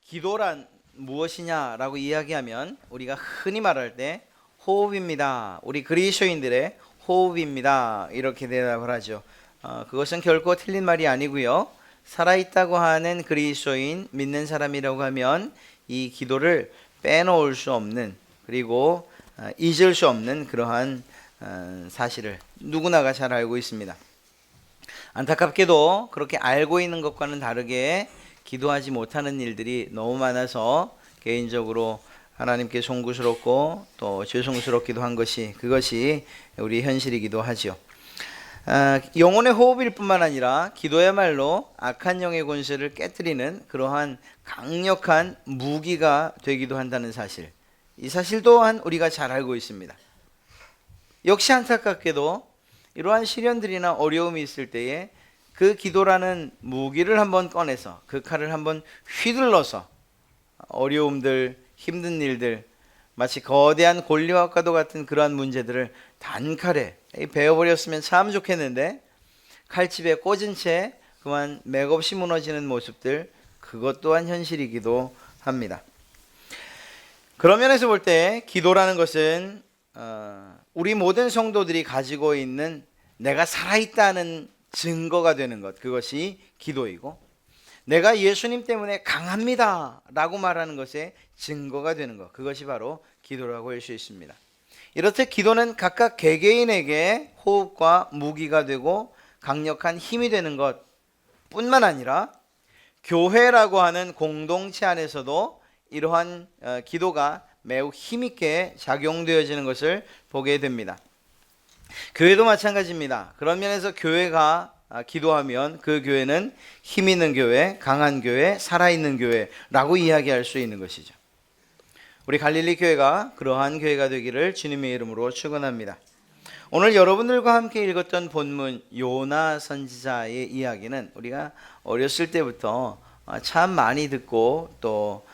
기도란 무엇이냐라고 이야기하면 우리가 흔히 말할 때 호흡입니다. 우리 그리스도인들의 호흡입니다. 이렇게 대답을 하죠. 그것은 결코 틀린 말이 아니고요. 살아있다고 하는 그리스도인 믿는 사람이라고 하면 이 기도를 빼놓을 수 없는 그리고 잊을 수 없는 그러한 사실을 누구나가 잘 알고 있습니다. 안타깝게도 그렇게 알고 있는 것과는 다르게 기도하지 못하는 일들이 너무 많아서 개인적으로 하나님께 송구스럽고 또 죄송스럽기도 한 것이 그것이 우리 현실이기도 하죠. 영혼의 호흡일 뿐만 아니라 기도야말로 악한 영의 권세를 깨뜨리는 그러한 강력한 무기가 되기도 한다는 사실, 이 사실 또한 우리가 잘 알고 있습니다. 역시 안타깝게도 이러한 시련들이나 어려움이 있을 때에 그 기도라는 무기를 한번 꺼내서 그 칼을 한번 휘둘러서 어려움들, 힘든 일들, 마치 거대한 골리앗과도 같은 그러한 문제들을 단칼에 베어버렸으면 참 좋겠는데 칼집에 꽂은 채 그만 맥없이 무너지는 모습들, 그것 또한 현실이기도 합니다. 그런 면에서 볼 때 기도라는 것은 우리 모든 성도들이 가지고 있는 내가 살아있다는 증거가 되는 것, 그것이 기도이고, 내가 예수님 때문에 강합니다 라고 말하는 것의 증거가 되는 것, 그것이 바로 기도라고 할 수 있습니다. 이렇듯 기도는 각각 개개인에게 호흡과 무기가 되고 강력한 힘이 되는 것 뿐만 아니라 교회라고 하는 공동체 안에서도 이러한 기도가 매우 힘있게 작용되어지는 것을 보게 됩니다. 교회도 마찬가지입니다. 그런 면에서 교회가 기도하면 그 교회는 힘 있는 교회, 강한 교회, 살아있는 교회라고 이야기할 수 있는 것이죠. 우리 갈릴리 교회가 그러한 교회가 되기를 주님의 이름으로 축원합니다. 오늘 여러분들과 함께 읽었던 본문 요나 선지자의 이야기는 우리가 어렸을 때부터 참 많이 듣고 또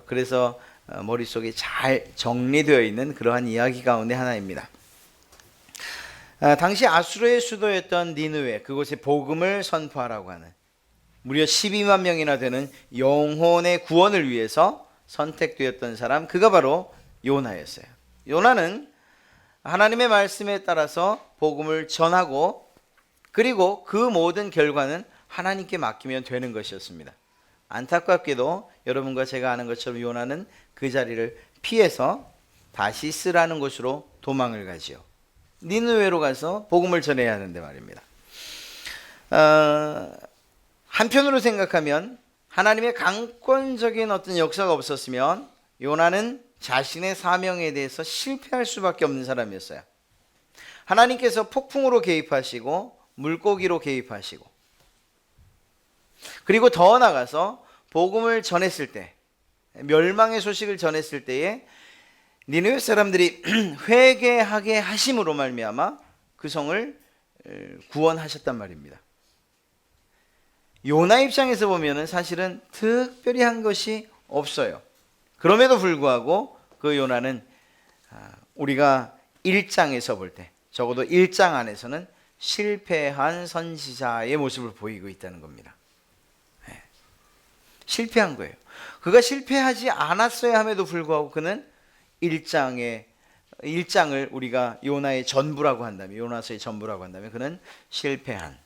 그래서 머릿속에 잘 정리되어 있는 그러한 이야기 가운데 하나입니다. 당시 아수르의 수도였던 니느웨, 그곳에 복음을 선포하라고 하는 무려 12만 명이나 되는 영혼의 구원을 위해서 선택되었던 사람, 그가 바로 요나였어요. 요나는 하나님의 말씀에 따라서 복음을 전하고 그리고 그 모든 결과는 하나님께 맡기면 되는 것이었습니다. 안타깝게도 여러분과 제가 아는 것처럼 요나는 그 자리를 피해서 다시스라는 곳으로 도망을 가지요. 니느웨로 가서 복음을 전해야 하는데 말입니다. 한편으로 생각하면 하나님의 강권적인 어떤 역사가 없었으면 요나는 자신의 사명에 대해서 실패할 수밖에 없는 사람이었어요. 하나님께서 폭풍으로 개입하시고 물고기로 개입하시고 그리고 더 나아가서 복음을 전했을 때, 멸망의 소식을 전했을 때에 니느웨 사람들이 회개하게 하심으로 말미암아 그 성을 구원하셨단 말입니다. 요나 입장에서 보면은 사실은 특별히 한 것이 없어요. 그럼에도 불구하고 그 요나는 우리가 1장에서 볼 때, 적어도 1장 안에서는 실패한 선지자의 모습을 보이고 있다는 겁니다. 실패한 거예요. 그가 실패하지 않았어야 함에도 불구하고 그는 1장을 우리가 요나의 전부라고 한다면, 요나서의 전부라고 한다면 그는 실패한,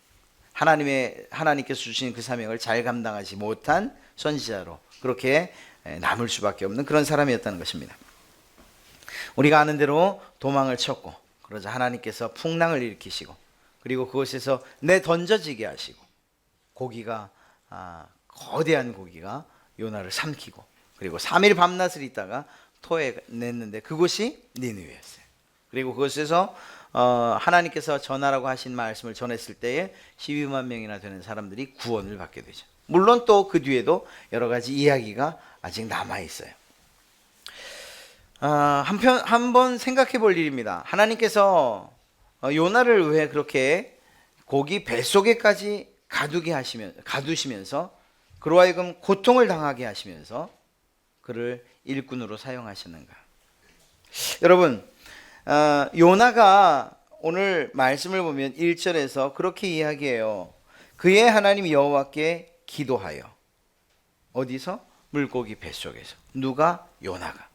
하나님께서 주신 그 사명을 잘 감당하지 못한 선지자로 그렇게 남을 수밖에 없는 그런 사람이었다는 것입니다. 우리가 아는 대로 도망을 쳤고, 그러자 하나님께서 풍랑을 일으키시고 그리고 그곳에서 내던져지게 하시고 거대한 고기가 요나를 삼키고 그리고 3일 밤낮을 있다가 토해냈는데 그곳이 니느웨였어요. 그리고 그곳에서 하나님께서 전하라고 하신 말씀을 전했을 때에 12만 명이나 되는 사람들이 구원을 받게 되죠. 물론 또 그 뒤에도 여러 가지 이야기가 아직 남아있어요. 한번 생각해 볼 일입니다. 하나님께서 요나를 왜 그렇게 고기 뱃속에까지 가두시면서 그로 하여금 고통을 당하게 하시면서 그를 일꾼으로 사용하셨는가? 여러분, 요나가 오늘 말씀을 보면 1절에서 그렇게 이야기해요. 그의 하나님 여호와께 기도하여. 어디서? 물고기 뱃속에서. 누가? 요나가.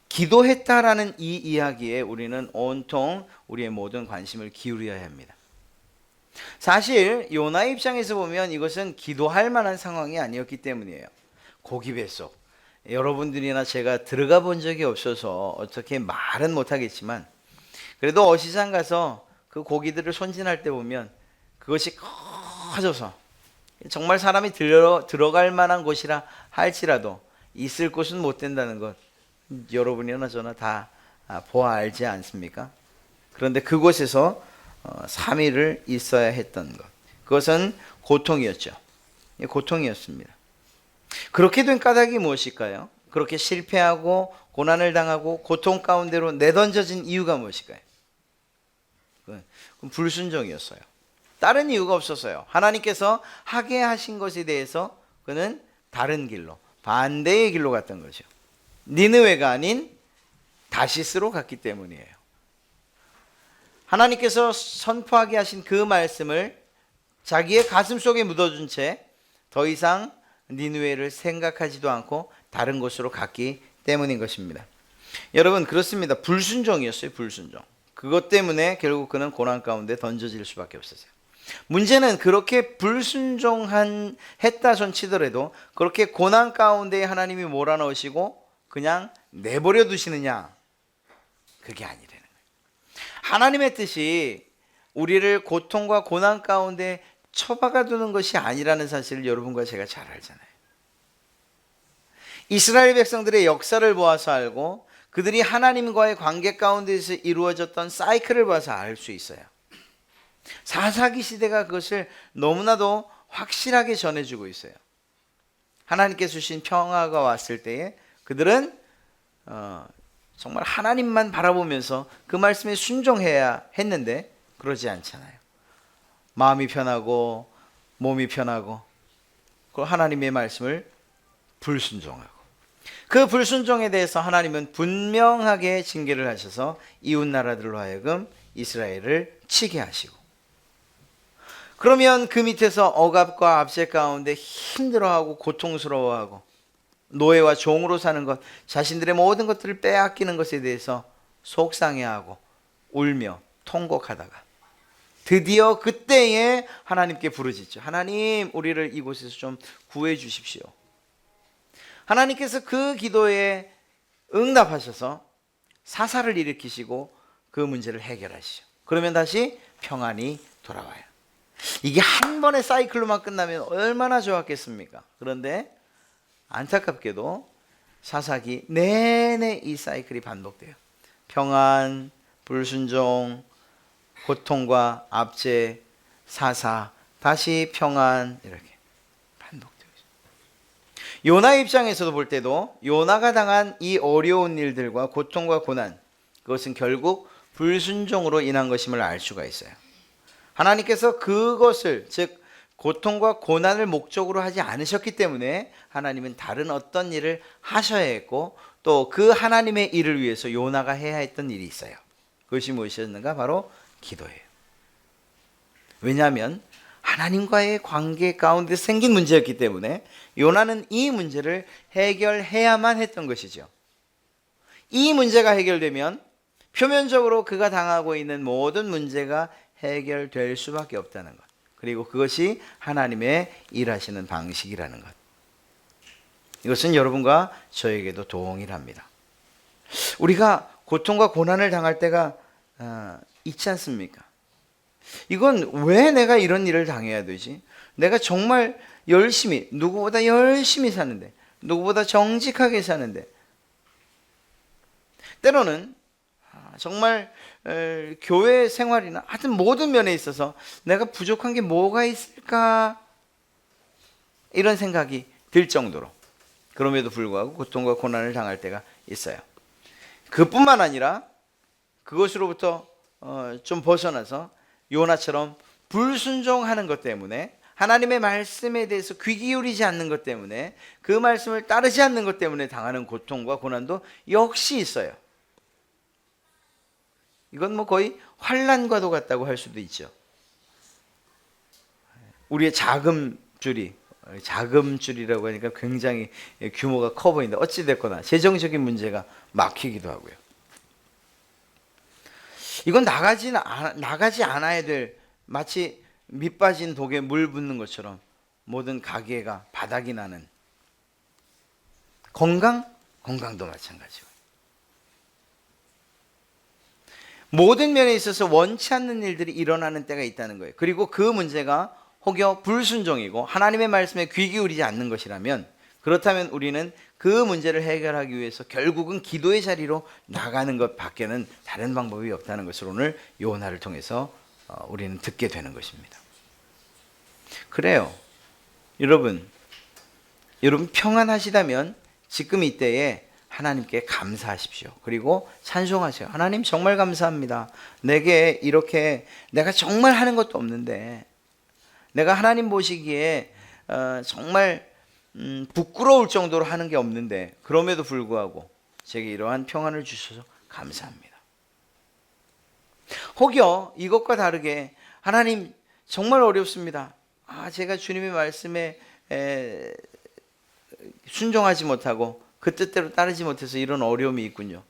기도했다라는 이 이야기에 우리는 온통 우리의 모든 관심을 기울여야 합니다. 사실 요나의 입장에서 보면 이것은 기도할 만한 상황이 아니었기 때문이에요. 고기 뱃속. 여러분들이나 제가 들어가 본 적이 없어서 어떻게 말은 못하겠지만, 그래도 어시장 가서 그 고기들을 손질할 때 보면 그것이 커져서 정말 사람이 들어갈 만한 곳이라 할지라도 있을 곳은 못 된다는 것 여러분이나 저나 다 보아 알지 않습니까? 그런데 그곳에서 3일을 있어야 했던 것, 그것은 고통이었죠. 고통이었습니다. 그렇게 된 까닭이 무엇일까요? 그렇게 실패하고 고난을 당하고 고통 가운데로 내던져진 이유가 무엇일까요? 그건 불순종이었어요. 다른 이유가 없었어요. 하나님께서 하게 하신 것에 대해서 그는 다른 길로, 반대의 길로 갔던 거죠. 니느웨가 아닌 다시스로 갔기 때문이에요. 하나님께서 선포하게 하신 그 말씀을 자기의 가슴 속에 묻어준 채 더 이상 니느웨를 생각하지도 않고 다른 곳으로 갔기 때문인 것입니다. 여러분, 그렇습니다. 불순종이었어요. 불순종. 그것 때문에 결국 그는 고난 가운데 던져질 수밖에 없었어요. 문제는 그렇게 했다 손 치더라도 그렇게 고난 가운데 하나님이 몰아넣으시고 그냥 내버려 두시느냐, 그게 아니라는 거예요. 하나님의 뜻이 우리를 고통과 고난 가운데 처박아 두는 것이 아니라는 사실을 여러분과 제가 잘 알잖아요. 이스라엘 백성들의 역사를 보아서 알고 그들이 하나님과의 관계 가운데서 이루어졌던 사이클을 봐서 알 수 있어요. 사사기 시대가 그것을 너무나도 확실하게 전해주고 있어요. 하나님께서 주신 평화가 왔을 때에 그들은 정말 하나님만 바라보면서 그 말씀에 순종해야 했는데 그러지 않잖아요. 마음이 편하고 몸이 편하고 그 하나님의 말씀을 불순종하고, 그 불순종에 대해서 하나님은 분명하게 징계를 하셔서 이웃 나라들로 하여금 이스라엘을 치게 하시고, 그러면 그 밑에서 억압과 압제 가운데 힘들어하고 고통스러워하고 노예와 종으로 사는 것, 자신들의 모든 것들을 빼앗기는 것에 대해서 속상해하고 울며 통곡하다가 드디어 그때에 하나님께 부르짖죠. 하나님, 우리를 이곳에서 좀 구해 주십시오. 하나님께서 그 기도에 응답하셔서 사사를 일으키시고 그 문제를 해결하시죠. 그러면 다시 평안이 돌아와요. 이게 한 번의 사이클로만 끝나면 얼마나 좋았겠습니까? 그런데 안타깝게도 사사기 내내 이 사이클이 반복돼요. 평안, 불순종, 고통과 압제, 사사, 다시 평안, 이렇게 반복되고 있어요. 요나의 입장에서도 볼 때도 요나가 당한 이 어려운 일들과 고통과 고난, 그것은 결국 불순종으로 인한 것임을 알 수가 있어요. 하나님께서 그것을, 즉 고통과 고난을 목적으로 하지 않으셨기 때문에 하나님은 다른 어떤 일을 하셔야 했고, 또 그 하나님의 일을 위해서 요나가 해야 했던 일이 있어요. 그것이 무엇이었는가? 바로 기도예요. 왜냐하면 하나님과의 관계 가운데 생긴 문제였기 때문에 요나는 이 문제를 해결해야만 했던 것이죠. 이 문제가 해결되면 표면적으로 그가 당하고 있는 모든 문제가 해결될 수밖에 없다는 것. 그리고 그것이 하나님의 일하시는 방식이라는 것. 이것은 여러분과 저에게도 동일합니다. 우리가 고통과 고난을 당할 때가 있지 않습니까? 이건 왜 내가 이런 일을 당해야 되지? 내가 정말 열심히, 누구보다 열심히 사는데, 누구보다 정직하게 사는데, 때로는 정말 교회 생활이나 하여튼 모든 면에 있어서 내가 부족한 게 뭐가 있을까, 이런 생각이 들 정도로, 그럼에도 불구하고 고통과 고난을 당할 때가 있어요. 그뿐만 아니라 그것으로부터 좀 벗어나서 요나처럼 불순종하는 것 때문에, 하나님의 말씀에 대해서 귀 기울이지 않는 것 때문에, 그 말씀을 따르지 않는 것 때문에 당하는 고통과 고난도 역시 있어요. 이건 뭐 거의 환난과도 같다고 할 수도 있죠. 우리의 자금줄이 자금줄이라고 하니까 굉장히 규모가 커 보인다. 어찌됐거나 재정적인 문제가 막히기도 하고요. 이건 나가지 않아야 될, 마치 밑 빠진 독에 물 붓는 것처럼 모든 가게가 바닥이 나는, 건강도 마찬가지고, 모든 면에 있어서 원치 않는 일들이 일어나는 때가 있다는 거예요. 그리고 그 문제가 혹여 불순종이고 하나님의 말씀에 귀 기울이지 않는 것이라면, 그렇다면 우리는 그 문제를 해결하기 위해서 결국은 기도의 자리로 나가는 것 밖에는 다른 방법이 없다는 것을 오늘 요나를 통해서 우리는 듣게 되는 것입니다. 그래요. 여러분 평안하시다면 지금 이때에 하나님께 감사하십시오. 그리고 찬송하세요. 하나님 정말 감사합니다. 내게 이렇게, 내가 정말 하는 것도 없는데, 내가 하나님 보시기에 정말 부끄러울 정도로 하는 게 없는데, 그럼에도 불구하고 제게 이러한 평안을 주셔서 감사합니다. 혹여 이것과 다르게, 하나님 정말 어렵습니다. 제가 주님의 말씀에 순종하지 못하고 그 뜻대로 따르지 못해서 이런 어려움이 있군요.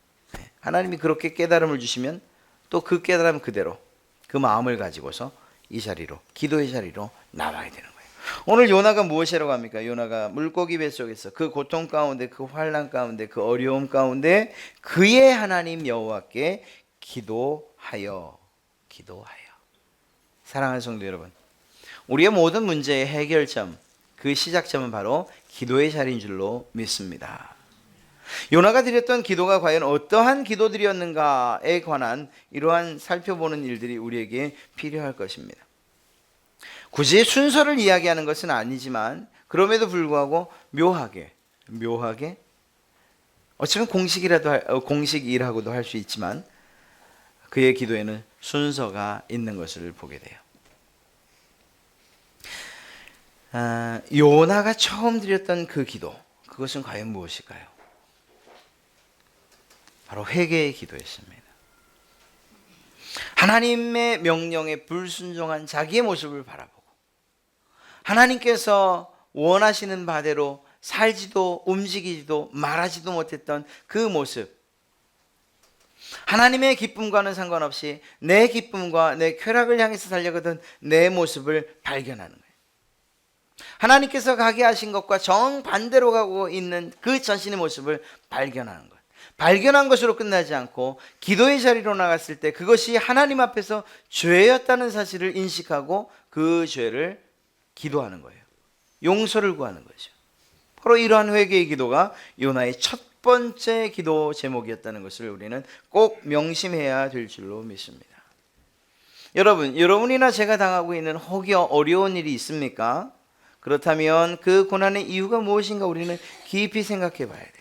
하나님이 그렇게 깨달음을 주시면 또 그 깨달음 그대로 그 마음을 가지고서 이 자리로, 기도의 자리로 나와야 되는 거예요. 오늘 요나가 무엇이라고 합니까? 요나가 물고기 뱃속에서 그 고통 가운데, 그 환난 가운데, 그 어려움 가운데 그의 하나님 여호와께 기도하여. 사랑하는 성도 여러분, 우리의 모든 문제의 해결점, 그 시작점은 바로 기도의 자리인 줄로 믿습니다. 요나가 드렸던 기도가 과연 어떠한 기도들이었는가에 관한 이러한 살펴보는 일들이 우리에게 필요할 것입니다. 굳이 순서를 이야기하는 것은 아니지만, 그럼에도 불구하고 묘하게 어쩌면 공식이라고도 할 수 있지만, 그의 기도에는 순서가 있는 것을 보게 돼요. 요나가 처음 드렸던 그 기도, 그것은 과연 무엇일까요? 바로 회개의 기도였습니다. 하나님의 명령에 불순종한 자기의 모습을 바라보고, 하나님께서 원하시는 바대로 살지도 움직이지도 말하지도 못했던 그 모습, 하나님의 기쁨과는 상관없이 내 기쁨과 내 쾌락을 향해서 살려거든 내 모습을 발견하는 거예요. 하나님께서 가게 하신 것과 정반대로 가고 있는 그 자신의 모습을 발견하는 거예요. 발견한 것으로 끝나지 않고 기도의 자리로 나갔을 때 그것이 하나님 앞에서 죄였다는 사실을 인식하고 그 죄를 기도하는 거예요. 용서를 구하는 거죠. 바로 이러한 회개의 기도가 요나의 첫 번째 기도 제목이었다는 것을 우리는 꼭 명심해야 될 줄로 믿습니다. 여러분이나 제가 당하고 있는 혹여 어려운 일이 있습니까? 그렇다면 그 고난의 이유가 무엇인가 우리는 깊이 생각해 봐야 돼요.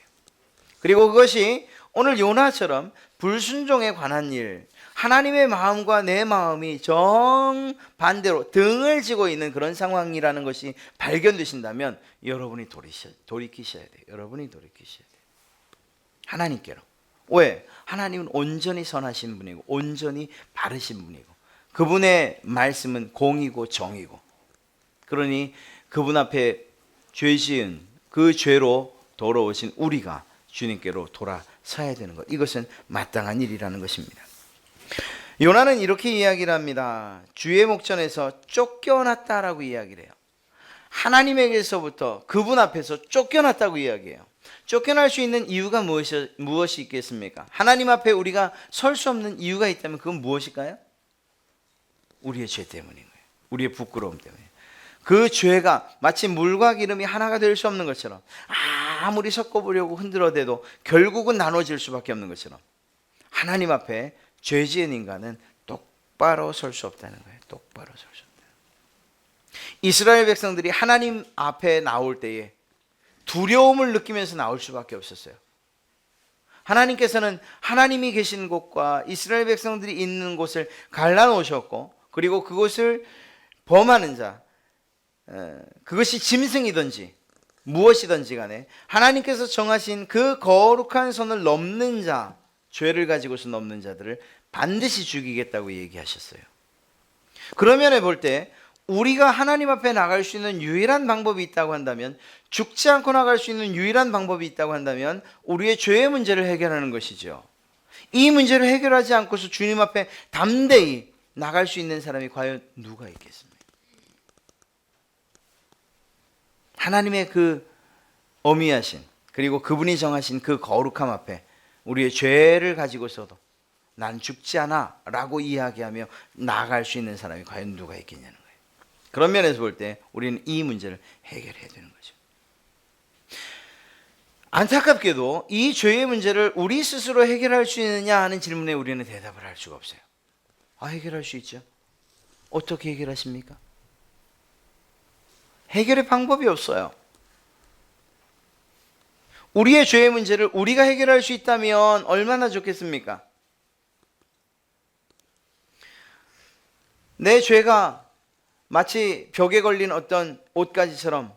그리고 그것이 오늘 요나처럼 불순종에 관한 일, 하나님의 마음과 내 마음이 정반대로 등을 지고 있는 그런 상황이라는 것이 발견되신다면 여러분이 돌이키셔야 돼요. 여러분이 돌이키셔야 돼요. 하나님께로. 왜? 하나님은 온전히 선하신 분이고 온전히 바르신 분이고 그분의 말씀은 공이고 정이고, 그러니 그분 앞에 죄 지은 그 죄로 돌아오신 우리가 주님께로 돌아서야 되는 것, 이것은 마땅한 일이라는 것입니다. 요나는 이렇게 이야기를 합니다. 주의 목전에서 쫓겨났다라고 이야기를 해요. 하나님에게서부터 그분 앞에서 쫓겨났다고 이야기해요. 쫓겨날 수 있는 이유가 무엇이 있겠습니까? 하나님 앞에 우리가 설 수 없는 이유가 있다면 그건 무엇일까요? 우리의 죄 때문인 거예요. 우리의 부끄러움 때문에. 그 죄가 마치 물과 기름이 하나가 될 수 없는 것처럼, 아무리 섞어보려고 흔들어대도 결국은 나눠질 수밖에 없는 것처럼, 하나님 앞에 죄 지은 인간은 똑바로 설 수 없다는 거예요. 똑바로 설 수 없다. 이스라엘 백성들이 하나님 앞에 나올 때에 두려움을 느끼면서 나올 수밖에 없었어요. 하나님께서는 하나님이 계신 곳과 이스라엘 백성들이 있는 곳을 갈라놓으셨고, 그리고 그곳을 범하는 자, 그것이 짐승이든지 무엇이든지 간에 하나님께서 정하신 그 거룩한 선을 넘는 자, 죄를 가지고서 넘는 자들을 반드시 죽이겠다고 얘기하셨어요. 그런 면에 볼 때 우리가 하나님 앞에 나갈 수 있는 유일한 방법이 있다고 한다면, 죽지 않고 나갈 수 있는 유일한 방법이 있다고 한다면 우리의 죄의 문제를 해결하는 것이죠. 이 문제를 해결하지 않고서 주님 앞에 담대히 나갈 수 있는 사람이 과연 누가 있겠습니까? 하나님의 그 어미하신, 그리고 그분이 정하신 그 거룩함 앞에 우리의 죄를 가지고서도 난 죽지 않아 라고 이야기하며 나아갈 수 있는 사람이 과연 누가 있겠냐는 거예요. 그런 면에서 볼 때 우리는 이 문제를 해결해야 되는 거죠. 안타깝게도 이 죄의 문제를 우리 스스로 해결할 수 있느냐 하는 질문에 우리는 대답을 할 수가 없어요. 해결할 수 있죠. 어떻게 해결하십니까? 해결의 방법이 없어요. 우리의 죄의 문제를 우리가 해결할 수 있다면 얼마나 좋겠습니까? 내 죄가 마치 벽에 걸린 어떤 옷가지처럼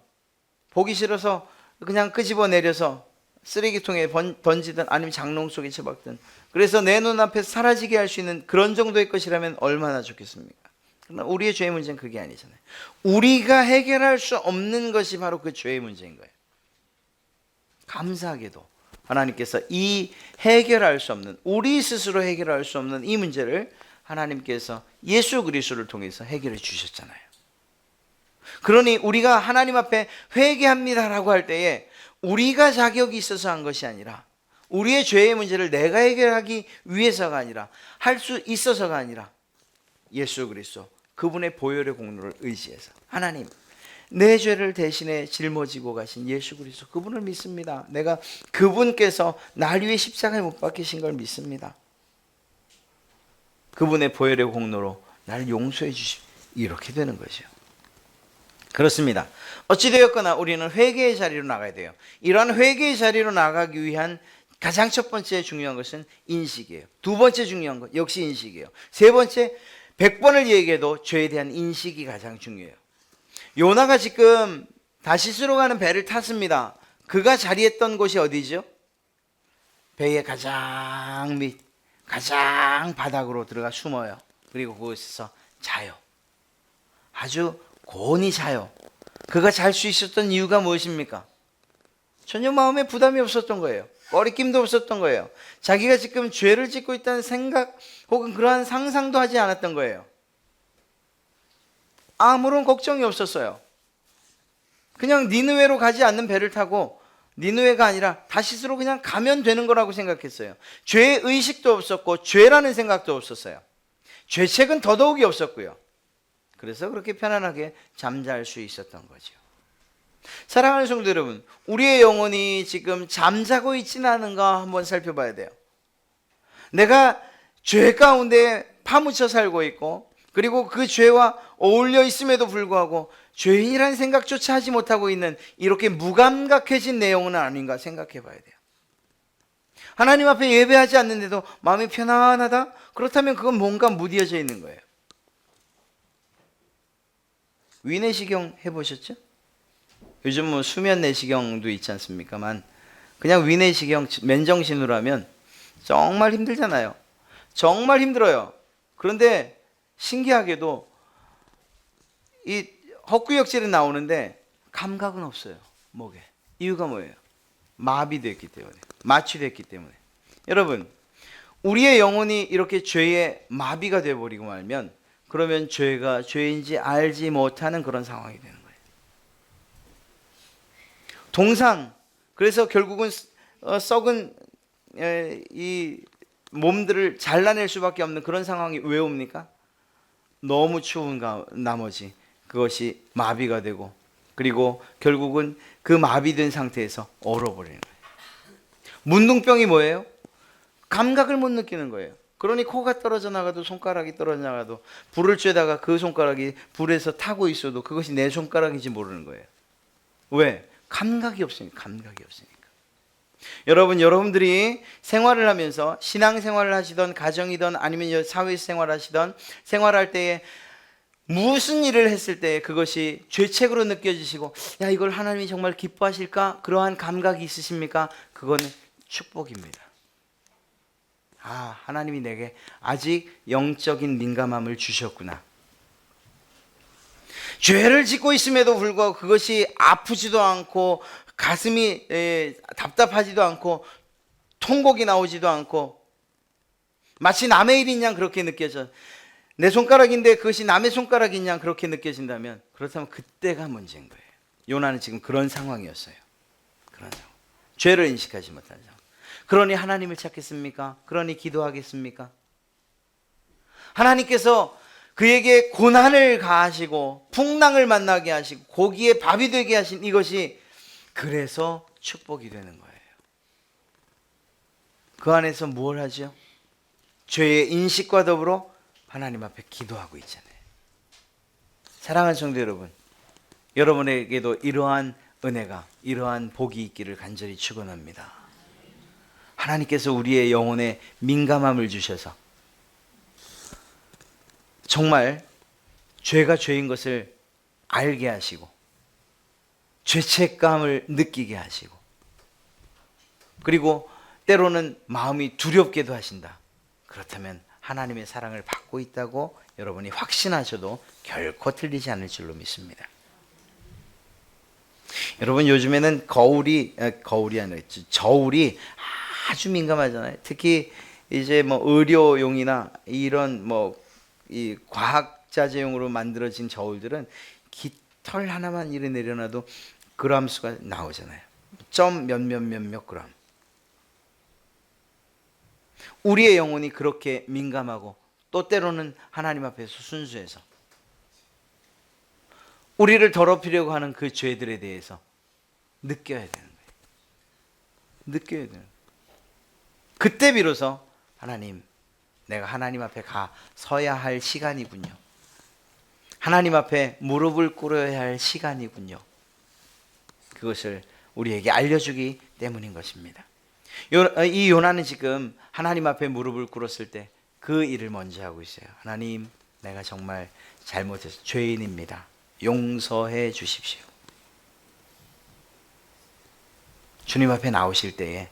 보기 싫어서 그냥 끄집어내려서 쓰레기통에 던지든 아니면 장롱 속에 처박든, 그래서 내 눈앞에서 사라지게 할 수 있는 그런 정도의 것이라면 얼마나 좋겠습니까? 그러나 우리의 죄의 문제는 그게 아니잖아요. 우리가 해결할 수 없는 것이 바로 그 죄의 문제인 거예요. 감사하게도 하나님께서 이 해결할 수 없는, 우리 스스로 해결할 수 없는 이 문제를 하나님께서 예수 그리스도를 통해서 해결해 주셨잖아요. 그러니 우리가 하나님 앞에 회개합니다라고 할 때에 우리가 자격이 있어서 한 것이 아니라, 우리의 죄의 문제를 내가 해결하기 위해서가 아니라, 할 수 있어서가 아니라, 예수 그리스도 그분의 보혈의 공로를 의지해서, 하나님 내 죄를 대신에 짊어지고 가신 예수 그리스도 그분을 믿습니다. 내가 그분께서 날 위해 십자가에 못 박히신 걸 믿습니다. 그분의 보혈의 공로로 나를 용서해 주십시오. 이렇게 되는 거죠. 그렇습니다. 어찌되었거나 우리는 회개의 자리로 나가야 돼요. 이러한 회개의 자리로 나가기 위한 가장 첫 번째 중요한 것은 인식이에요. 두 번째 중요한 것 역시 인식이에요. 세 번째, 100번을 얘기해도 죄에 대한 인식이 가장 중요해요. 요나가 지금 다시스로 가는 배를 탔습니다. 그가 자리했던 곳이 어디죠? 배의 가장 밑, 가장 바닥으로 들어가 숨어요. 그리고 그곳에서 자요. 아주 곤히 자요. 그가 잘 수 있었던 이유가 무엇입니까? 전혀 마음에 부담이 없었던 거예요. 꺼리낌도 없었던 거예요. 자기가 지금 죄를 짓고 있다는 생각 혹은 그러한 상상도 하지 않았던 거예요. 아무런 걱정이 없었어요. 그냥 니느웨로 가지 않는 배를 타고, 니느웨가 아니라 다시스로 그냥 가면 되는 거라고 생각했어요. 죄의 의식도 없었고 죄라는 생각도 없었어요. 죄책은 더더욱이 없었고요. 그래서 그렇게 편안하게 잠잘 수 있었던 거죠. 사랑하는 성도 여러분, 우리의 영혼이 지금 잠자고 있지는 않은가 한번 살펴봐야 돼요. 내가 죄 가운데 파묻혀 살고 있고, 그리고 그 죄와 어울려 있음에도 불구하고 죄인이라는 생각조차 하지 못하고 있는 이렇게 무감각해진 내용은 아닌가 생각해 봐야 돼요. 하나님 앞에 예배하지 않는데도 마음이 편안하다? 그렇다면 그건 뭔가 무뎌져 있는 거예요. 위내시경 해보셨죠? 요즘 뭐 수면 내시경도 있지 않습니까만, 그냥 위내시경 맨정신으로 하면 정말 힘들잖아요. 정말 힘들어요. 그런데 신기하게도 이 헛구역질이 나오는데 감각은 없어요. 목에. 이유가 뭐예요? 마비됐기 때문에, 마취됐기 때문에. 여러분, 우리의 영혼이 이렇게 죄에 마비가 되어버리고 말면, 그러면 죄가 죄인지 알지 못하는 그런 상황이 되는 거예요. 동상, 그래서 결국은 썩은 이 몸들을 잘라낼 수밖에 없는 그런 상황이 왜 옵니까? 너무 추운 나머지 그것이 마비가 되고, 그리고 결국은 그 마비된 상태에서 얼어버리는 거예요. 문둥병이 뭐예요? 감각을 못 느끼는 거예요. 그러니 코가 떨어져 나가도, 손가락이 떨어져 나가도, 불을 쬐다가 그 손가락이 불에서 타고 있어도 그것이 내 손가락인지 모르는 거예요. 왜? 감각이 없으니까. 감각이 없으니까. 여러분들이 생활을 하면서, 신앙생활을 하시던, 가정이든 아니면 사회생활 하시던, 생활할 때에 무슨 일을 했을 때 그것이 죄책으로 느껴지시고, 야, 이걸 하나님이 정말 기뻐하실까? 그러한 감각이 있으십니까? 그거는 축복입니다. 하나님이 내게 아직 영적인 민감함을 주셨구나. 죄를 짓고 있음에도 불구하고 그것이 아프지도 않고 가슴이 답답하지도 않고 통곡이 나오지도 않고 마치 남의 일인 양 그렇게 느껴져. 내 손가락인데 그것이 남의 손가락인 양 그렇게 느껴진다면, 그렇다면 그때가 문제인 거예요. 요나는 지금 그런 상황이었어요. 그런 상황. 죄를 인식하지 못한 상황. 그러니 하나님을 찾겠습니까? 그러니 기도하겠습니까? 하나님께서 그에게 고난을 가하시고 풍랑을 만나게 하시고 고기에 밥이 되게 하신 이것이 그래서 축복이 되는 거예요. 그 안에서 뭘 하죠? 죄의 인식과 더불어 하나님 앞에 기도하고 있잖아요. 사랑하는 성도 여러분, 여러분에게도 이러한 은혜가, 이러한 복이 있기를 간절히 축원합니다. 하나님께서 우리의 영혼에 민감함을 주셔서 정말 죄가 죄인 것을 알게 하시고 죄책감을 느끼게 하시고, 그리고 때로는 마음이 두렵게도 하신다. 그렇다면 하나님의 사랑을 받고 있다고 여러분이 확신하셔도 결코 틀리지 않을 줄로 믿습니다. 여러분, 요즘에는 거울이 아니라 저울이 아주 민감하잖아요. 특히 이제 뭐 의료용이나 이런 이 과학자재용으로 만들어진 저울들은 깃털 하나만 이래 내려놔도 그람 수가 나오잖아요. 점 몇몇 그람. 우리의 영혼이 그렇게 민감하고 또 때로는 하나님 앞에서 순수해서 우리를 더럽히려고 하는 그 죄들에 대해서 느껴야 되는 거예요. 느껴야 되는 거예요. 그때 비로소 하나님, 내가 하나님 앞에 가 서야 할 시간이군요. 하나님 앞에 무릎을 꿇어야 할 시간이군요. 그것을 우리에게 알려주기 때문인 것입니다. 이 요나는 지금 하나님 앞에 무릎을 꿇었을 때 그 일을 먼저 하고 있어요. 하나님, 내가 정말 잘못해서 죄인입니다. 용서해 주십시오. 주님 앞에 나오실 때에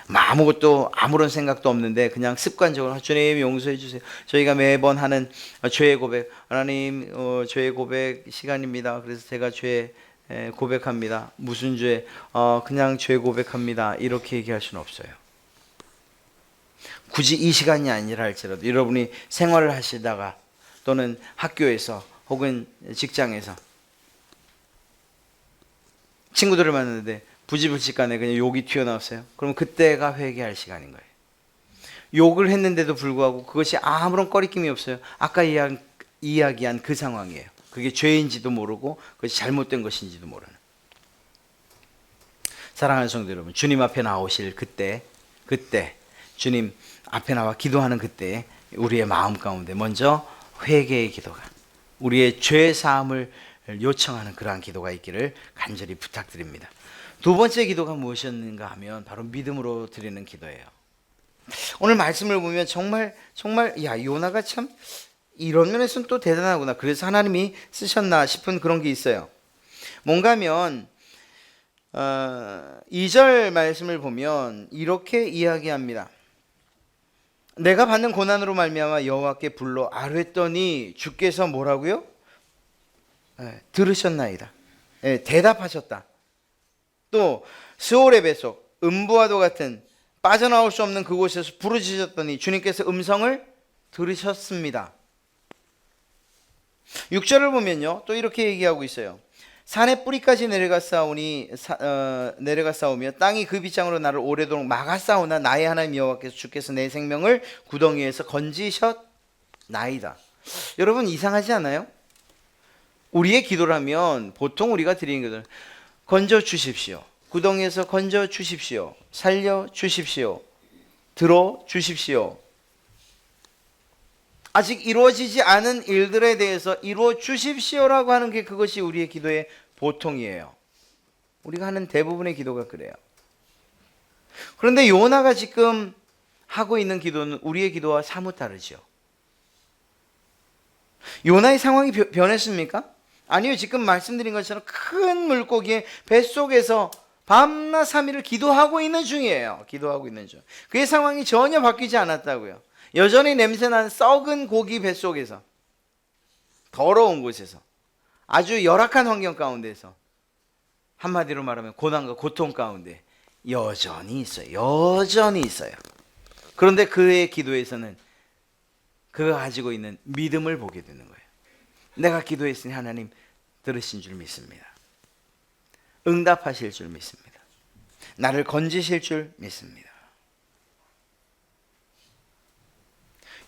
아무것도 아무런 생각도 없는데 그냥 습관적으로 주님 용서해 주세요. 저희가 매번 하는 죄의 고백, 하나님 죄의 고백 시간입니다. 그래서 제가 죄 고백합니다. 무슨 죄? 그냥 죄 고백합니다. 이렇게 얘기할 수는 없어요. 굳이 이 시간이 아니라 할지라도 여러분이 생활을 하시다가 또는 학교에서 혹은 직장에서 친구들을 만났는데 부지불식간에 그냥 욕이 튀어나왔어요. 그럼 그때가 회개할 시간인 거예요. 욕을 했는데도 불구하고 그것이 아무런 꺼리낌이 없어요. 아까 이야기한 그 상황이에요. 그게 죄인지도 모르고 그것이 잘못된 것인지도 모르는. 사랑하는 성도 여러분, 주님 앞에 나오실 그때 주님 앞에 나와 기도하는 그때 우리의 마음 가운데 먼저 회개의 기도가, 우리의 죄 사함을 요청하는 그러한 기도가 있기를 간절히 부탁드립니다. 두 번째 기도가 무엇이었는가 하면 바로 믿음으로 드리는 기도예요. 오늘 말씀을 보면 정말 요나가 참 이런 면에서는 또 대단하구나. 그래서 하나님이 쓰셨나 싶은 그런 게 있어요. 뭔가 하면 2절 말씀을 보면 이렇게 이야기합니다. 내가 받는 고난으로 말미암아 여호와께 불러 아뢰더니 주께서 뭐라고요? 들으셨나이다. 대답하셨다. 또 스올의 뱃속 음부와도 같은 빠져나올 수 없는 그곳에서 부르짖었더니 주님께서 음성을 들으셨습니다. 6절을 보면요, 또 이렇게 얘기하고 있어요. 산의 뿌리까지 내려갔사오며 땅이 그 빗장으로 나를 오래도록 막았사오나 나의 하나님 여호와께서 주께서 내 생명을 구덩이에서 건지셨나이다. 여러분, 이상하지 않아요? 우리의 기도라면 보통 우리가 드리는 것은 건져 주십시오, 구덩이에서 건져 주십시오, 살려 주십시오, 들어 주십시오. 아직 이루어지지 않은 일들에 대해서 이루어 주십시오라고 하는 게 그것이 우리의 기도의 보통이에요. 우리가 하는 대부분의 기도가 그래요. 그런데 요나가 지금 하고 있는 기도는 우리의 기도와 사뭇 다르죠. 요나의 상황이 변했습니까? 아니요. 지금 말씀드린 것처럼 큰 물고기의 뱃속에서 밤낮 3일을 기도하고 있는 중이에요. 기도하고 있는 중. 그의 상황이 전혀 바뀌지 않았다고요. 여전히 냄새나는 썩은 고기 뱃속에서, 더러운 곳에서 아주 열악한 환경 가운데서, 한마디로 말하면 고난과 고통 가운데 여전히 있어요. 여전히 있어요. 그런데 그의 기도에서는 그가 가지고 있는 믿음을 보게 되는 거예요. 내가 기도했으니 하나님 들으신 줄 믿습니다. 응답하실 줄 믿습니다. 나를 건지실 줄 믿습니다.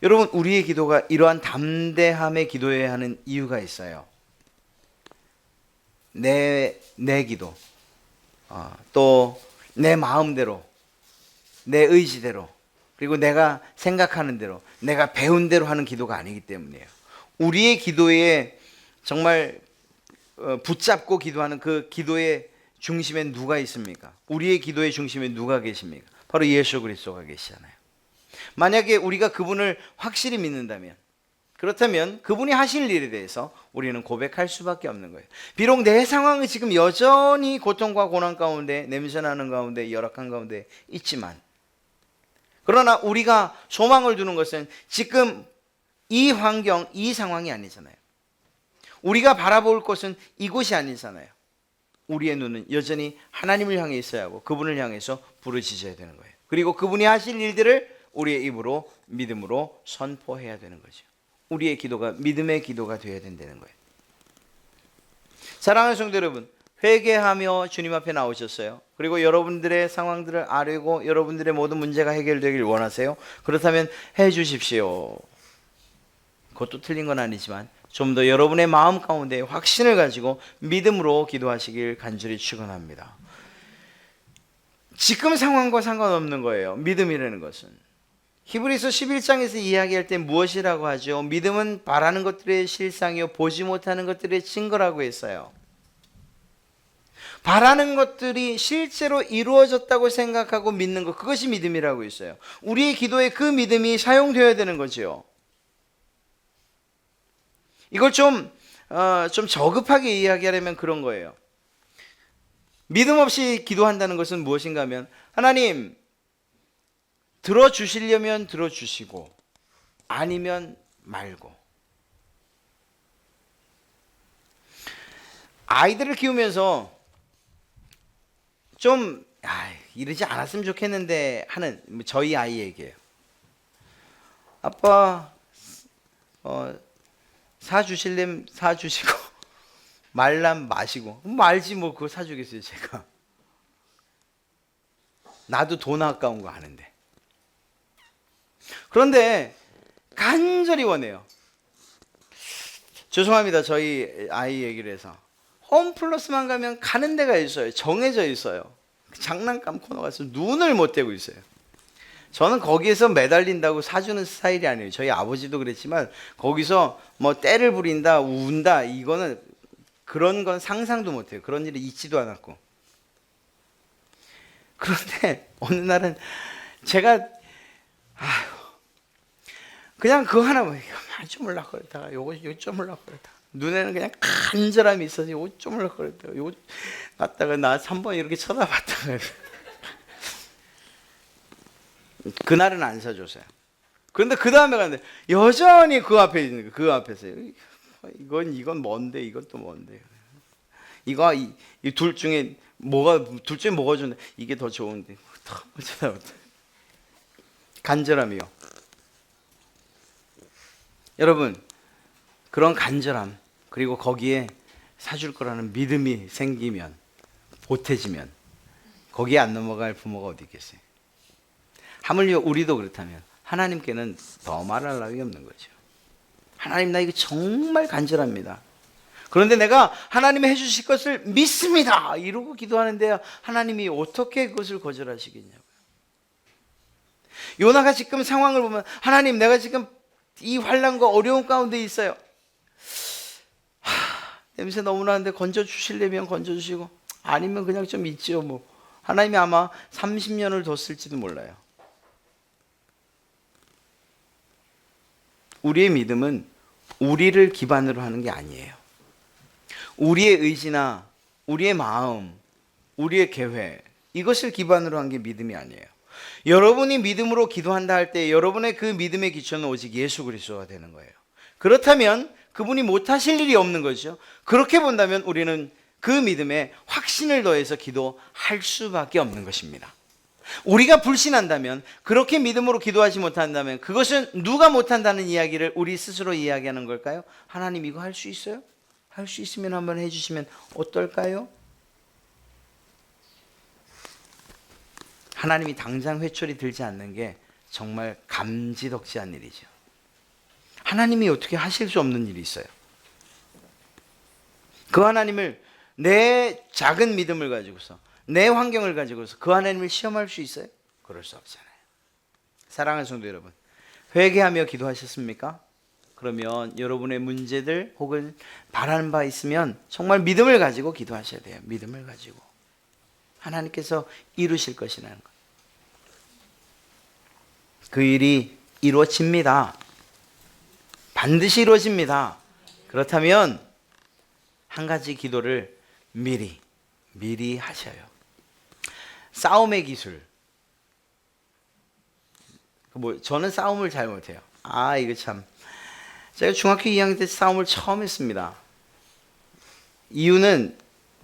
여러분, 우리의 기도가 이러한 담대함의 기도여야 하는 이유가 있어요. 내 기도, 또 내 마음대로, 내 의지대로, 그리고 내가 생각하는 대로, 내가 배운 대로 하는 기도가 아니기 때문이에요. 우리의 기도에 정말 붙잡고 기도하는 그 기도의 중심에 누가 있습니까? 우리의 기도의 중심에 누가 계십니까? 바로 예수 그리스도가 계시잖아요. 만약에 우리가 그분을 확실히 믿는다면, 그렇다면 그분이 하실 일에 대해서 우리는 고백할 수밖에 없는 거예요. 비록 내 상황은 지금 여전히 고통과 고난 가운데, 냄새나는 가운데, 열악한 가운데 있지만, 그러나 우리가 소망을 두는 것은 지금 이 환경, 이 상황이 아니잖아요. 우리가 바라볼 것은 이곳이 아니잖아요. 우리의 눈은 여전히 하나님을 향해 있어야 하고 그분을 향해서 부르짖어야 되는 거예요. 그리고 그분이 하실 일들을 우리의 입으로 믿음으로 선포해야 되는 거죠. 우리의 기도가 믿음의 기도가 되어야 된다는 거예요. 사랑하는 성도 여러분, 회개하며 주님 앞에 나오셨어요. 그리고 여러분들의 상황들을 아뢰고 여러분들의 모든 문제가 해결되길 원하세요. 그렇다면 해 주십시오. 그것도 틀린 건 아니지만 좀 더 여러분의 마음 가운데 확신을 가지고 믿음으로 기도하시길 간절히 축원합니다. 지금 상황과 상관없는 거예요. 믿음이라는 것은. 히브리서 11장에서 이야기할 때 무엇이라고 하죠? 믿음은 바라는 것들의 실상이요 보지 못하는 것들의 증거라고 했어요. 바라는 것들이 실제로 이루어졌다고 생각하고 믿는 것, 그것이 믿음이라고 했어요. 우리의 기도에 그 믿음이 사용되어야 되는 거죠. 이걸 좀 저급하게 이야기하려면 그런 거예요. 믿음 없이 기도한다는 것은 무엇인가 하면, 하나님 들어주시려면 들어주시고 아니면 말고. 아이들을 키우면서 좀 이러지 않았으면 좋겠는데 하는 저희 아이에게요. 아빠 사주실래면 사주시고 말람 마시고. 말지 뭐 그거 사주겠어요 제가. 나도 돈 아까운 거 아는데. 그런데 간절히 원해요. 죄송합니다. 저희 아이 얘기를 해서 홈플러스만 가면 가는 데가 있어요. 정해져 있어요. 장난감 코너 가서 눈을 못 떼고 있어요. 저는 거기에서 매달린다고 사주는 스타일이 아니에요. 저희 아버지도 그랬지만 거기서 뭐 떼를 부린다, 운다, 이거는 그런 건 상상도 못해요. 그런 일이 있지도 않았고. 그런데 어느 날은 제가 그냥 그거 하나 쪼물락거리다가 요거 쪼물락거리다가 눈에는 그냥 간절함이 있어서 요거 쪼물락거리다가 요거 갔다가 나 3번 이렇게 쳐다봤다가 그날은 안 사줬어요. 그런데 그 다음에 갔는데 여전히 그 앞에 있는 거예요. 그 앞에서 이건 뭔데, 이것도 뭔데, 이거 이 둘 중에 둘 중에 뭐가 좋은데 이게 더 좋은데 간절함이요. 여러분, 그런 간절함 그리고 거기에 사줄 거라는 믿음이 생기면, 보태지면 거기에 안 넘어갈 부모가 어디 있겠어요. 하물며 우리도 그렇다면 하나님께는 더 말할 나위 없는 거죠. 하나님, 나 이거 정말 간절합니다. 그런데 내가 하나님이 해주실 것을 믿습니다 이러고 기도하는데 하나님이 어떻게 그것을 거절하시겠냐고요. 요나가 지금 상황을 보면, 하나님 내가 지금 이 환난과 어려움 가운데 있어요. 냄새 너무 나는데 건져주실려면 건져주시고 아니면 그냥 좀 있지요 뭐. 하나님이 아마 30년을 뒀을지도 몰라요. 우리의 믿음은 우리를 기반으로 하는 게 아니에요. 우리의 의지나 우리의 마음, 우리의 계획, 이것을 기반으로 한 게 믿음이 아니에요. 여러분이 믿음으로 기도한다 할 때 여러분의 그 믿음의 기초는 오직 예수 그리스도가 되는 거예요. 그렇다면 그분이 못하실 일이 없는 거죠. 그렇게 본다면 우리는 그 믿음에 확신을 더해서 기도할 수밖에 없는 것입니다. 우리가 불신한다면, 그렇게 믿음으로 기도하지 못한다면 그것은 누가 못한다는 이야기를 우리 스스로 이야기하는 걸까요? 하나님 이거 할 수 있어요? 할 수 있으면 한번 해주시면 어떨까요? 하나님이 당장 회초리 들지 않는 게 정말 감지덕지한 일이죠. 하나님이 어떻게 하실 수 없는 일이 있어요? 그 하나님을, 내 작은 믿음을 가지고서, 내 환경을 가지고서 그 하나님을 시험할 수 있어요? 그럴 수 없잖아요. 사랑하는 성도 여러분, 회개하며 기도하셨습니까? 그러면 여러분의 문제들 혹은 바라는 바 있으면 정말 믿음을 가지고 기도하셔야 돼요. 믿음을 가지고 하나님께서 이루실 것이라는 것. 그 일이 이루어집니다. 반드시 이루어집니다. 그렇다면 한 가지 기도를 미리 하셔요. 싸움의 기술. 저는 싸움을 잘 못해요. 이거 참. 제가 중학교 2학년 때 싸움을 처음 했습니다. 이유는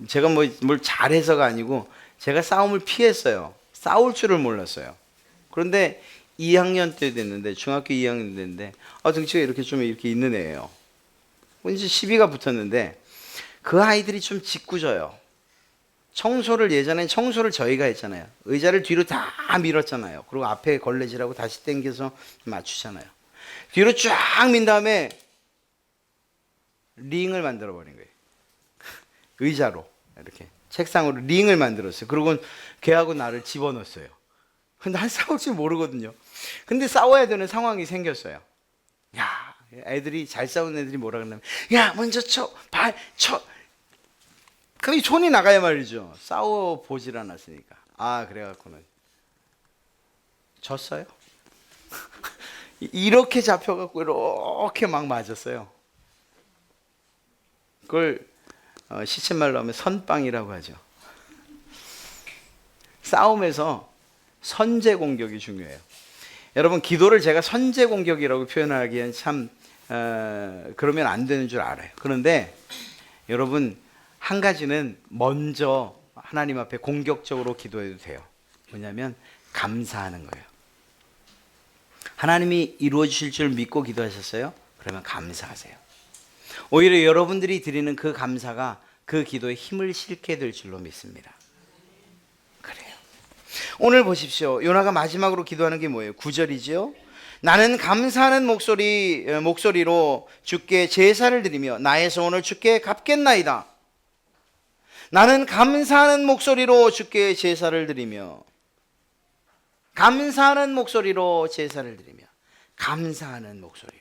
제가 뭘 잘해서가 아니고 제가 싸움을 피했어요. 싸울 줄을 몰랐어요. 그런데 2학년 때 됐는데, 중학교 2학년 됐는데, 등치가 이렇게 좀 이렇게 있는 애예요. 이제 시비가 붙었는데, 그 아이들이 좀 짓궂어요. 예전엔 청소를 저희가 했잖아요. 의자를 뒤로 다 밀었잖아요. 그리고 앞에 걸레질하고 다시 당겨서 맞추잖아요. 뒤로 쫙 민 다음에 링을 만들어 버린 거예요. 의자로 이렇게 책상으로 링을 만들었어요. 그리고 걔하고 나를 집어넣었어요. 근데 난 싸울 줄 모르거든요. 근데 싸워야 되는 상황이 생겼어요. 야, 애들이, 잘 싸우는 애들이 뭐라 그러냐면, 야, 먼저 쳐, 쳐. 그럼 이 손이 나가야 말이죠. 싸워 보질 않았으니까. 그래갖고는 졌어요. 이렇게 잡혀갖고 이렇게 막 맞았어요. 그걸 시쳇말로 하면 선빵이라고 하죠. 싸움에서 선제 공격이 중요해요. 여러분, 기도를 제가 선제 공격이라고 표현하기엔 참 그러면 안 되는 줄 알아요. 그런데 여러분, 한 가지는 먼저 하나님 앞에 공격적으로 기도해도 돼요. 뭐냐면 감사하는 거예요. 하나님이 이루어 주실 줄 믿고 기도하셨어요? 그러면 감사하세요. 오히려 여러분들이 드리는 그 감사가 그 기도에 힘을 실게 될 줄로 믿습니다. 그래요. 오늘 보십시오. 요나가 마지막으로 기도하는 게 뭐예요? 9절이죠. 나는 감사하는 목소리로 주께 제사를 드리며 나의 소원을 주께 갚겠나이다. 나는 감사하는 목소리로 주께 제사를 드리며, 감사하는 목소리로 제사를 드리며, 감사하는 목소리로.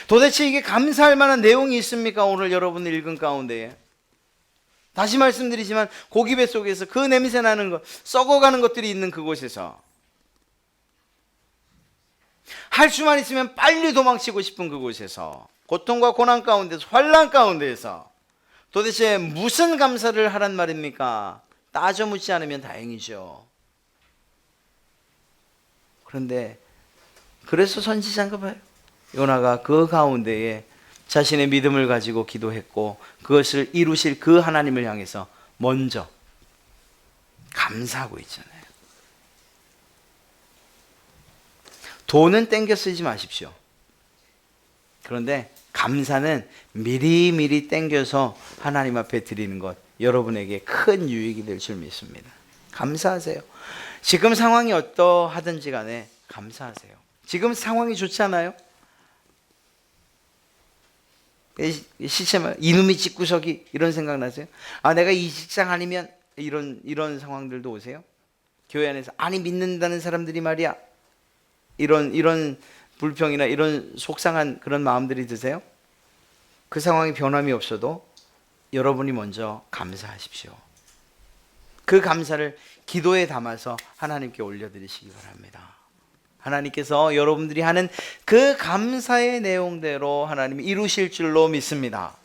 도대체 이게 감사할 만한 내용이 있습니까? 오늘 여러분 읽은 가운데에. 다시 말씀드리지만 고기배 속에서 그 냄새 나는 것, 썩어가는 것들이 있는 그곳에서 할 수만 있으면 빨리 도망치고 싶은 그곳에서, 고통과 고난 가운데서, 환난 가운데에서 도대체 무슨 감사를 하란 말입니까? 따져 묻지 않으면 다행이죠. 그런데 그래서 선지자인가 봐요. 요나가 그 가운데에 자신의 믿음을 가지고 기도했고 그것을 이루실 그 하나님을 향해서 먼저 감사하고 있잖아요. 돈은 땡겨 쓰지 마십시오. 그런데 감사는 미리미리 땡겨서 하나님 앞에 드리는 것, 여러분에게 큰 유익이 될 줄 믿습니다. 감사하세요. 지금 상황이 어떠하든지 간에 감사하세요. 지금 상황이 좋지 않아요? 시체만 이놈이 집구석이, 이런 생각 나세요? 내가 이 직장 아니면, 이런 상황들도 오세요? 교회 안에서 믿는다는 사람들이 말이야, 이런 불평이나 이런 속상한 그런 마음들이 드세요? 그 상황이 변함이 없어도 여러분이 먼저 감사하십시오. 그 감사를 기도에 담아서 하나님께 올려드리시기 바랍니다. 하나님께서 여러분들이 하는 그 감사의 내용대로 하나님이 이루실 줄로 믿습니다.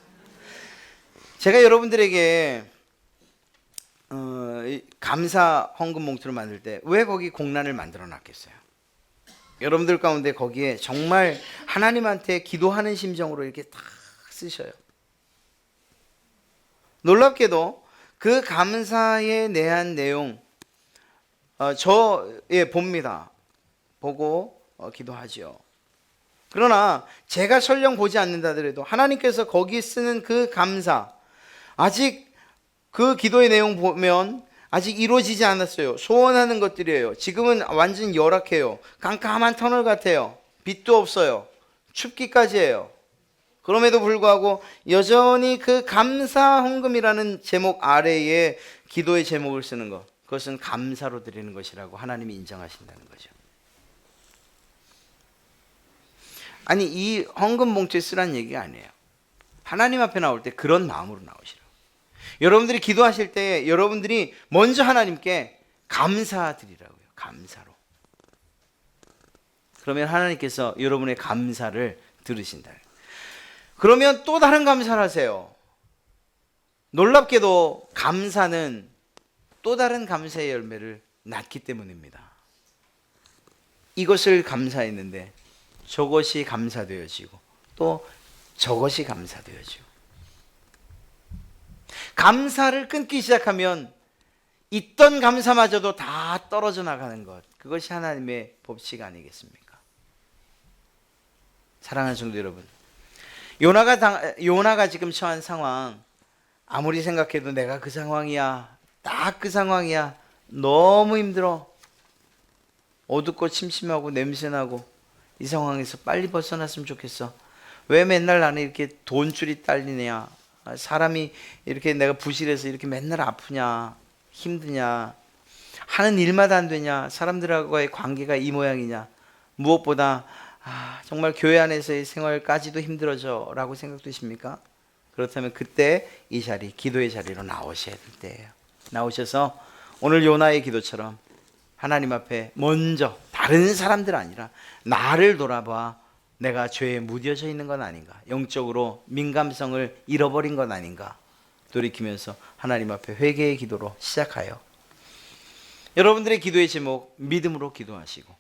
제가 여러분들에게 감사 헌금 봉투를 만들 때 왜 거기 공란을 만들어 놨겠어요? 여러분들 가운데 거기에 정말 하나님한테 기도하는 심정으로 이렇게 딱 쓰셔요. 놀랍게도 그 감사에 대한 내용 봅니다. 보고 기도하죠. 그러나 제가 설령 보지 않는다 하더라도 하나님께서 거기 쓰는 그 감사, 아직 그 기도의 내용 보면 아직 이루어지지 않았어요. 소원하는 것들이에요. 지금은 완전 열악해요. 깜깜한 터널 같아요. 빛도 없어요. 춥기까지 해요. 그럼에도 불구하고 여전히 그 감사 헌금이라는 제목 아래에 기도의 제목을 쓰는 것, 그것은 감사로 드리는 것이라고 하나님이 인정하신다는 거죠. 아니, 이 헌금 봉투에 쓰라는 얘기가 아니에요. 하나님 앞에 나올 때 그런 마음으로 나오시라고. 여러분들이 기도하실 때 여러분들이 먼저 하나님께 감사드리라고요. 감사로. 그러면 하나님께서 여러분의 감사를 들으신다. 그러면 또 다른 감사를 하세요. 놀랍게도 감사는 또 다른 감사의 열매를 낳기 때문입니다. 이것을 감사했는데 저것이 감사되어지고 또 저것이 감사되어지고, 감사를 끊기 시작하면 있던 감사마저도 다 떨어져 나가는 것, 그것이 하나님의 법칙 아니겠습니까? 사랑하는 성도 여러분, 요나가 지금 처한 상황, 아무리 생각해도 내가 그 상황이야, 딱 그 상황이야, 너무 힘들어, 어둡고 침침하고 냄새나고 이 상황에서 빨리 벗어났으면 좋겠어. 왜 맨날 나는 이렇게 돈줄이 딸리냐, 사람이 이렇게 내가 부실해서 이렇게 맨날 아프냐, 힘드냐, 하는 일마다 안 되냐, 사람들하고의 관계가 이 모양이냐, 무엇보다 정말 교회 안에서의 생활까지도 힘들어져 라고 생각되십니까? 그렇다면 그때 이 자리, 기도의 자리로 나오셔야 될 때예요. 나오셔서 오늘 요나의 기도처럼 하나님 앞에 먼저 다른 사람들 아니라 나를 돌아봐, 내가 죄에 무뎌져 있는 건 아닌가, 영적으로 민감성을 잃어버린 건 아닌가 돌이키면서 하나님 앞에 회개의 기도로 시작하여 여러분들의 기도의 제목 믿음으로 기도하시고,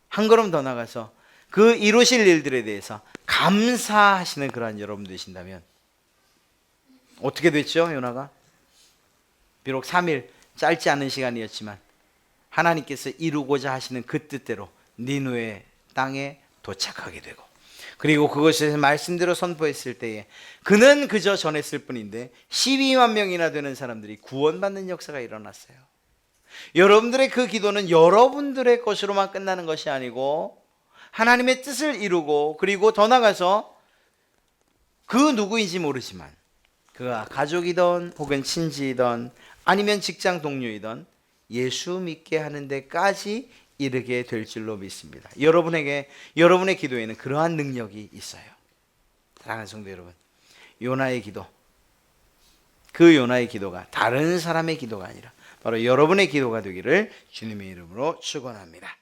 한 걸음 더 나가서 그 이루실 일들에 대해서 감사하시는 그러한 여러분 되신다면, 어떻게 됐죠? 요나가 비록 3일 짧지 않은 시간이었지만 하나님께서 이루고자 하시는 그 뜻대로 니느웨 땅에 도착하게 되고, 그리고 그것을 말씀대로 선포했을 때에 그는 그저 전했을 뿐인데 12만 명이나 되는 사람들이 구원받는 역사가 일어났어요. 여러분들의 그 기도는 여러분들의 것으로만 끝나는 것이 아니고 하나님의 뜻을 이루고, 그리고 더 나가서 그 누구인지 모르지만 그가 가족이든 혹은 친지이든 아니면 직장 동료이든 예수 믿게 하는 데까지 이르게 될 줄로 믿습니다. 여러분의 기도에는 그러한 능력이 있어요. 사랑하는 성도 여러분, 요나의 기도, 그 요나의 기도가 다른 사람의 기도가 아니라 바로 여러분의 기도가 되기를 주님의 이름으로 축원합니다.